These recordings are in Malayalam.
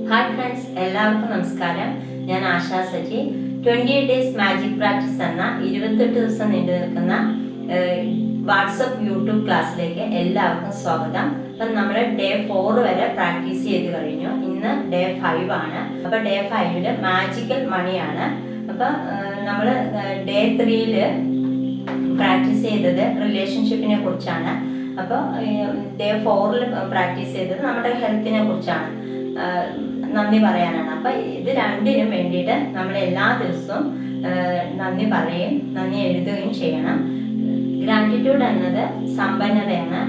ഹായ് ഫ്രണ്ട്സ്, എല്ലാവർക്കും നമസ്കാരം. ഞാൻ ASHA Saji. 28 days magic practice എന്ന 28 ദിവസം നീണ്ടു നിൽക്കുന്ന വാട്സപ്പ് യൂട്യൂബ് ക്ലാസ്സിലേക്ക് എല്ലാവർക്കും സ്വാഗതം. അപ്പം നമ്മൾ ഡേ 4 വരെ പ്രാക്ടീസ് ചെയ്ത് കഴിഞ്ഞു. ഇന്ന് ഡേ 5 ആണ്. അപ്പം ഡേ 5 മാജിക്കൽ മണിയാണ്. അപ്പം നമ്മൾ ഡേ 3 പ്രാക്ടീസ് ചെയ്തത് റിലേഷൻഷിപ്പിനെ കുറിച്ചാണ്. അപ്പോൾ ഡേ 4 പ്രാക്ടീസ് ചെയ്തത് നമ്മുടെ ഹെൽത്തിനെ കുറിച്ചാണ്, നന്ദി പറയാനാണ്. അപ്പം ഇത് രണ്ടിനും വേണ്ടിയിട്ട് നമ്മൾ എല്ലാ ദിവസവും നന്ദി പറയുകയും നന്ദി എഴുതുകയും ചെയ്യണം. ഗ്രാറ്റിറ്റ്യൂഡ് എന്നത് സമ്പന്നതയാണ്,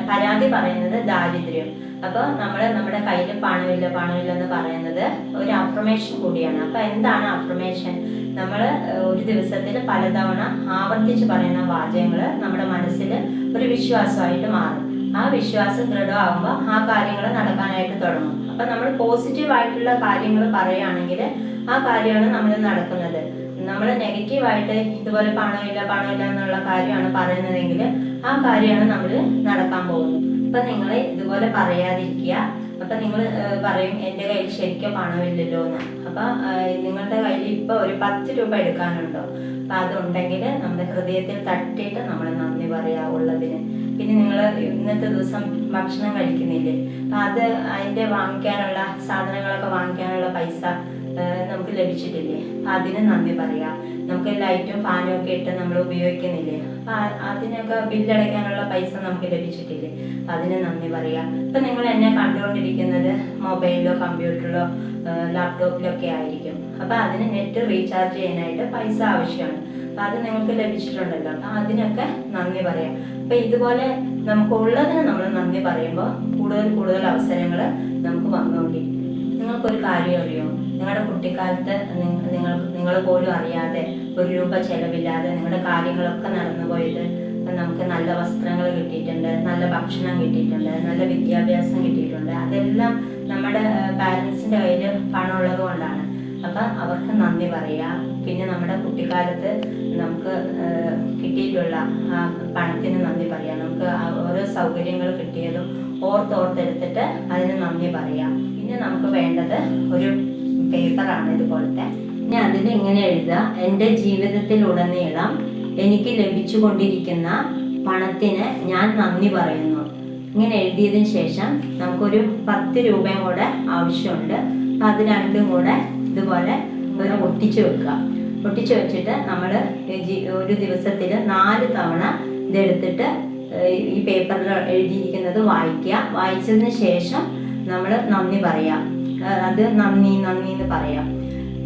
പരാതി പറയുന്നത് ദാരിദ്ര്യം. അപ്പോൾ നമ്മുടെ കയ്യിൽ പണമില്ല എന്ന് പറയുന്നത് ഒരു അഫർമേഷൻ കൂടിയാണ്. അപ്പം എന്താണ് അഫർമേഷൻ? നമ്മൾ ഒരു ദിവസത്തിൽ പലതവണ ആവർത്തിച്ച് പറയുന്ന വാചകങ്ങൾ നമ്മുടെ മനസ്സിൽ ഒരു വിശ്വാസമായിട്ട് മാറും. ആ വിശ്വാസം ദൃഢമാകുമ്പോൾ ആ കാര്യങ്ങൾ നടക്കാനായിട്ട് തുടങ്ങും. അപ്പം നമ്മൾ പോസിറ്റീവായിട്ടുള്ള കാര്യങ്ങൾ പറയുകയാണെങ്കിൽ ആ കാര്യമാണ് നമ്മൾ നടക്കുന്നത്. നമ്മൾ നെഗറ്റീവായിട്ട് ഇതുപോലെ പണമില്ല എന്നുള്ള കാര്യമാണ് പറയുന്നതെങ്കിൽ ആ കാര്യമാണ് നമ്മൾ നടക്കാൻ പോകുന്നത്. അപ്പം നിങ്ങൾ ഇതുപോലെ പറയാതിരിക്കുക. അപ്പം നിങ്ങൾ പറയും എൻ്റെ കയ്യിൽ ശരിക്കും പണമില്ലല്ലോ എന്ന്. അപ്പം നിങ്ങളുടെ കയ്യിൽ ഇപ്പോൾ ഒരു 10 രൂപ എടുക്കാനുണ്ടോ? അപ്പം അതുണ്ടെങ്കിൽ നമ്മുടെ ഹൃദയത്തിൽ തട്ടിയിട്ട് നമ്മൾ നന്ദി പറയാവുള്ളതിന്. പിന്നെ നിങ്ങൾ ഇന്നത്തെ ദിവസം ഭക്ഷണം കഴിക്കുന്നില്ലേ, അപ്പം അതിൻ്റെ വാങ്ങിക്കാനുള്ള സാധനങ്ങളൊക്കെ വാങ്ങിക്കാനുള്ള പൈസ നമുക്ക് ലഭിച്ചിട്ടില്ലേ, അതിന് നന്ദി പറയാം. നമുക്ക് ലൈറ്റും ഫാനും ഒക്കെ ഇട്ട് നമ്മൾ ഉപയോഗിക്കുന്നില്ലേ, അതിനൊക്കെ ബില്ലടയ്ക്കാനുള്ള പൈസ നമുക്ക് ലഭിച്ചിട്ടില്ലേ, അതിന് നന്ദി പറയാം. ഇപ്പം നിങ്ങൾ എന്നെ കണ്ടുകൊണ്ടിരിക്കുന്നത് മൊബൈലിലോ കമ്പ്യൂട്ടറിലോ ലാപ്ടോപ്പിലൊക്കെ ആയിരിക്കും. അപ്പം അതിന് നെറ്റ് റീചാർജ് ചെയ്യാനായിട്ട് പൈസ ആവശ്യമാണ്. അപ്പം അത് നിങ്ങൾക്ക് ലഭിച്ചിട്ടുണ്ടല്ലോ, അപ്പം അതിനൊക്കെ നന്ദി പറയാം. അപ്പം ഇതുപോലെ നമുക്കുള്ളതിന് നമ്മൾ നന്ദി പറയുമ്പോൾ കൂടുതൽ അവസരങ്ങൾ നമുക്ക് വന്നുകൊണ്ടിരിക്കും. നിങ്ങൾക്കൊരു കാര്യം അറിയോ? നിങ്ങളുടെ കുട്ടിക്കാലത്ത് നിങ്ങൾ പോലും അറിയാതെ 1 രൂപ ചെലവില്ലാതെ നിങ്ങളുടെ കാര്യങ്ങളൊക്കെ നടന്നു പോയത് നമുക്ക് നല്ല വസ്ത്രങ്ങൾ കിട്ടിയിട്ടുണ്ട്, നല്ല ഭക്ഷണം കിട്ടിയിട്ടുണ്ട്, നല്ല വിദ്യാഭ്യാസം കിട്ടിയിട്ടുണ്ട്. അതെല്ലാം നമ്മുടെ പാരൻസിൻ്റെ കയ്യിൽ പണമുള്ളത് കൊണ്ടാണ്. അപ്പം അവർക്ക് നന്ദി പറയുക. പിന്നെ നമ്മുടെ കുട്ടിക്കാലത്ത് നമുക്ക് കിട്ടിയിട്ടുള്ള ആ പണത്തിന് നന്ദി പറയുക. നമുക്ക് ഓരോ സൗകര്യങ്ങൾ കിട്ടിയതും ഓർത്തെടുത്തിട്ട് അതിന് നന്ദി പറയാം. പിന്നെ നമുക്ക് വേണ്ടത് ഒരു പേപ്പറാണ് ഇതുപോലത്തെ. ഇനി അതിൽ ഇങ്ങനെ എഴുതുക: എൻ്റെ ജീവിതത്തിലുടനീളം എനിക്ക് ലഭിച്ചുകൊണ്ടിരിക്കുന്ന പണത്തിന് ഞാൻ നന്ദി പറയുന്നു. ഇങ്ങനെ എഴുതിയതിന് ശേഷം നമുക്കൊരു 10 രൂപയും കൂടെ ആവശ്യമുണ്ട്. അപ്പം അത് രണ്ടും കൂടെ ഇതുപോലെ ഒട്ടിച്ചു വെക്കുക. ഒട്ടിച്ചു വെച്ചിട്ട് നമ്മൾ ഒരു ദിവസത്തിൽ 4 തവണ ഇതെടുത്തിട്ട് ഈ പേപ്പറിൽ എഴുതിയിരിക്കുന്നത് വായിക്കുക. വായിച്ചതിന് ശേഷം നമ്മൾ നന്ദി പറയാം. അത് നന്ദി എന്ന് പറയാം.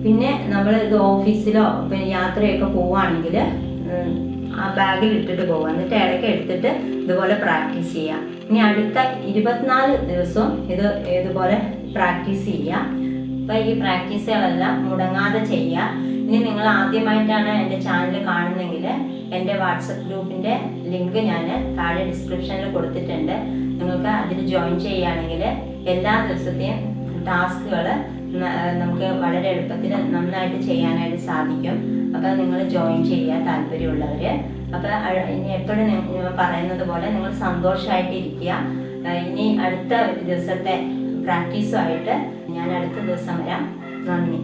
പിന്നെ നമ്മൾ ഇത് ഓഫീസിലോ പിന്നെ യാത്രയൊക്കെ പോവുകയാണെങ്കിൽ ആ ബാഗിൽ ഇട്ടിട്ട് പോവുക. എന്നിട്ട് ഇടയ്ക്ക് എടുത്തിട്ട് ഇതുപോലെ പ്രാക്ടീസ് ചെയ്യുക. ഇനി അടുത്ത 24 ദിവസവും ഇതുപോലെ പ്രാക്ടീസ് ചെയ്യുക. അപ്പം ഈ പ്രാക്ടീസുകളെല്ലാം മുടങ്ങാതെ ചെയ്യുക. ഇനി നിങ്ങൾ ആദ്യമായിട്ടാണ് എൻ്റെ ചാനൽ കാണുന്നതെങ്കിൽ എൻ്റെ വാട്സപ്പ് ഗ്രൂപ്പിൻ്റെ ലിങ്ക് ഞാൻ താഴെ ഡിസ്ക്രിപ്ഷനിൽ കൊടുത്തിട്ടുണ്ട്. നിങ്ങൾക്ക് അതിൽ ജോയിൻ ചെയ്യുകയാണെങ്കിൽ എല്ലാ ദിവസത്തെയും ടാസ്കുകൾ നമുക്ക് വളരെ എളുപ്പത്തിൽ നന്നായിട്ട് ചെയ്യാനായിട്ട് സാധിക്കും. അപ്പോൾ നിങ്ങൾ ജോയിൻ ചെയ്യുക, താല്പര്യമുള്ളവർ. അപ്പോൾ ഇനി എപ്പോഴും നിങ്ങൾ പറയുന്നത് പോലെ നിങ്ങൾ സന്തോഷമായിട്ടിരിക്കുക. ഇനി അടുത്ത ദിവസത്തെ പ്രാക്ടീസുമായിട്ട് ഞാൻ അടുത്ത ദിവസം വരാം. നന്ദി.